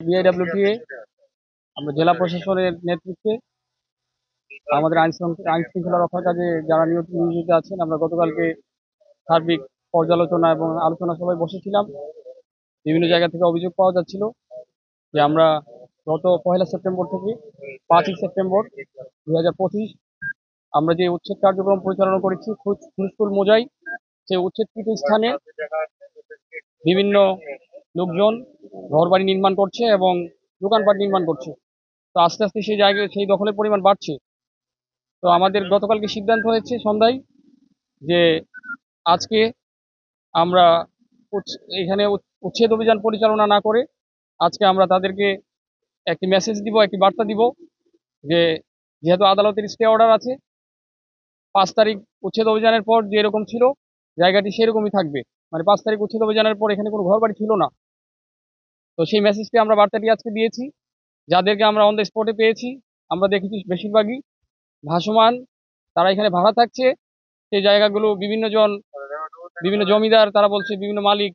BIWTA আমরা জেলা প্রশাসনের নেতৃত্বে আমাদের আইন শৃঙ্খলা রক্ষার কাজে যারা নিয়োজিত আছেন, আমরা গতকালকে সার্বিক পর্যালোচনা এবং আলোচনা সভায় বসেছিলাম। বিভিন্ন জায়গা থেকে অভিযোগ পাওয়া যাচ্ছিল যে আমরা গত 1 সেপ্টেম্বর থেকে 5 সেপ্টেম্বর 2025 আমরা যে উচ্ছেদ কার্যক্রম পরিচালনা করেছি ফুলস্কুল মোজাই, সেই উচ্ছেদকৃত স্থানে বিভিন্ন লোকজন ঘরবাড়ি নির্মাণ করছে এবং দোকানপাট নির্মাণ করছে। তো আস্তে আস্তে সেই জায়গায় সেই দখলের পরিমাণ বাড়ছে। তো আমাদের গতকালকে সিদ্ধান্ত হয়েছে সন্ধ্যায় যে আজকে আমরা এখানে উচ্ছেদ অভিযান পরিচালনা না করে আজকে আমরা তাদেরকে একটি মেসেজ দিব, একটি বার্তা দিব যে যেহেতু আদালতের স্টে অর্ডার আছে, 5 তারিখ উচ্ছেদ অভিযানের পর যেরকম ছিল জায়গাটি সেরকমই থাকবে। মানে 5 তারিখ উচ্ছেদ অভিযানের পর এখানে কোনো ঘরবাড়ি ছিল না। তো সেই মেসেজটি আমরা বার্তাটি আজকে দিয়েছি। যাদেরকে আমরা অন দ্য স্পটে পেয়েছি আমরা দেখেছি বেশিরভাগই ভাসমান, তারা এখানে ভাড়া থাকছে। সেই জায়গাগুলো বিভিন্ন জমিদার, তারা বলছে বিভিন্ন মালিক,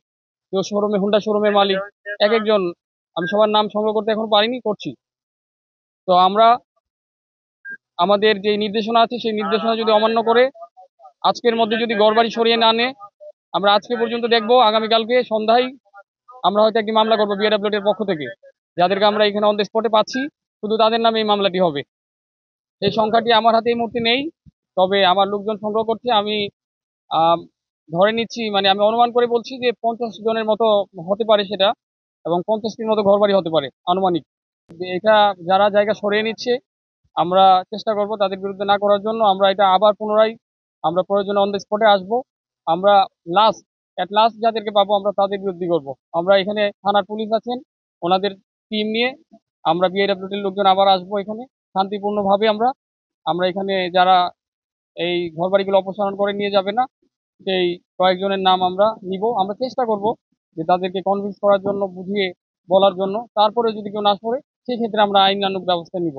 কেউ শোরুমে হুন্ডা শোরুমের মালিক, এক একজন, আমি সবার নাম সংগ্রহ করতে এখন পারিনি, করছি। তো আমরা আমাদের যে নির্দেশনা আছে সেই নির্দেশনা যদি অমান্য করে আজকের মধ্যে যদি ঘরবাড়ি সরিয়ে না আনে, আমরা আজকে পর্যন্ত দেখবো আগামীকালকে সন্ধ্যায় আমরা হয়তো একটি মামলা করবো বিআরডব্লিউটির পক্ষ থেকে। যাদেরকে আমরা এখানে অন দ্য স্পটে পাচ্ছি শুধু তাদের নামে এই মামলাটি হবে। এই সংখ্যাটি আমার হাতে এই মুহূর্তে নেই, তবে আমার লোকজন সংগ্রহ করছে। আমি ধরে নিচ্ছি, মানে আমি অনুমান করে বলছি যে 50 জনের মতো হতে পারে সেটা, এবং 50টির মতো ঘরবাড়ি হতে পারে আনুমানিক। এটা যারা জায়গা সরিয়ে নিচ্ছে আমরা চেষ্টা করব তাদের বিরুদ্ধে না করার জন্য। আমরা এটা আবার পুনরায় আমরা প্রয়োজনে অন দ্য স্পটে আসবো। আমরা এট লাস্ট যাদেরকে পাবো আমরা তাদের বিরুদ্ধে করবো। আমরা এখানে থানার পুলিশ আছেন, ওনাদের টিম নিয়ে আমরা বিআইডব্লিউটির লোকজন আবার আসবো এখানে শান্তিপূর্ণভাবে। আমরা আমরা এখানে যারা এই ঘরবাড়িগুলো অপসারণ করে নিয়ে যাবে না সেই কয়েকজনের নাম আমরা নিব। আমরা চেষ্টা করব যে তাদেরকে কনভিন্স করার জন্য, বুঝিয়ে বলার জন্য। তারপরে যদি কেউ না সরে সেক্ষেত্রে আমরা আইনানুগ ব্যবস্থা নিব।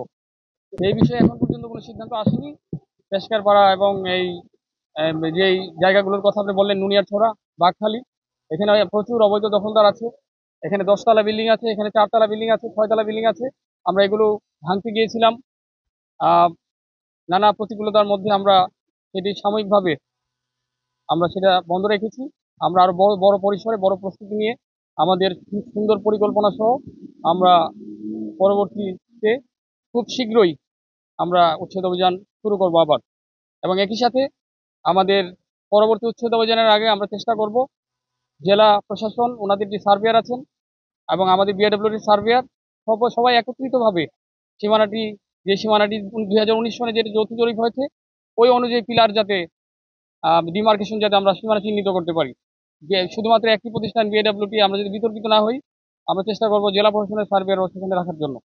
এই বিষয়ে এখন পর্যন্ত কোনো সিদ্ধান্ত আসেনি। পেশকারপাড়া এবং এই যেই জায়গাগুলোর কথা আপনি বললেন, নুনিয়ারছড়া, বাঘখালী, এখানে প্রচুর অবৈধ দখলদার আছে। এখানে 10 তলা বিল্ডিং আছে, এখানে 4 তলা বিল্ডিং আছে, 6 তলা বিল্ডিং আছে। আমরা এগুলো ভাঙতে গিয়েছিলাম। নানা প্রতিকূলতার মধ্যে আমরা সেটি সাময়িকভাবে আমরা সেটা বন্ধ রেখেছি। আমরা আরো বড় বড় পরিসরে বড় প্রস্তুতি নিয়ে আমাদের সুন্দর পরিকল্পনা সহ আমরা পরবর্তীতে খুব শীঘ্রই আমরা উচ্ছেদ অভিযান শুরু করব আবার। এবং একই সাথে আমাদের পরবর্তী উচ্ছেদ অভিযানের আগে আমরা চেষ্টা করব জেলা প্রশাসন, ওনাদের যে সার্ভেয়ার আছেন এবং আমাদের বিআরডব্লিউটির সার্ভেয়ার, সবাই একত্রিতভাবে সীমানাটি, যে সীমানাটি 2019 সনে যেটি যৌথ জরিপ হয়েছে, ওই অনুযায়ী পিলার যাতে ডিমার্কেশন যাতে আমরা সীমানা চিহ্নিত করতে পারি। যে শুধুমাত্র একটি প্রতিষ্ঠান বিআইডব্লিউটি আমরা যদি বিতর্কিত না হই, আমরা চেষ্টা করব জেলা প্রশাসনের সার্ভেয়ার সেখানে রাখার জন্য।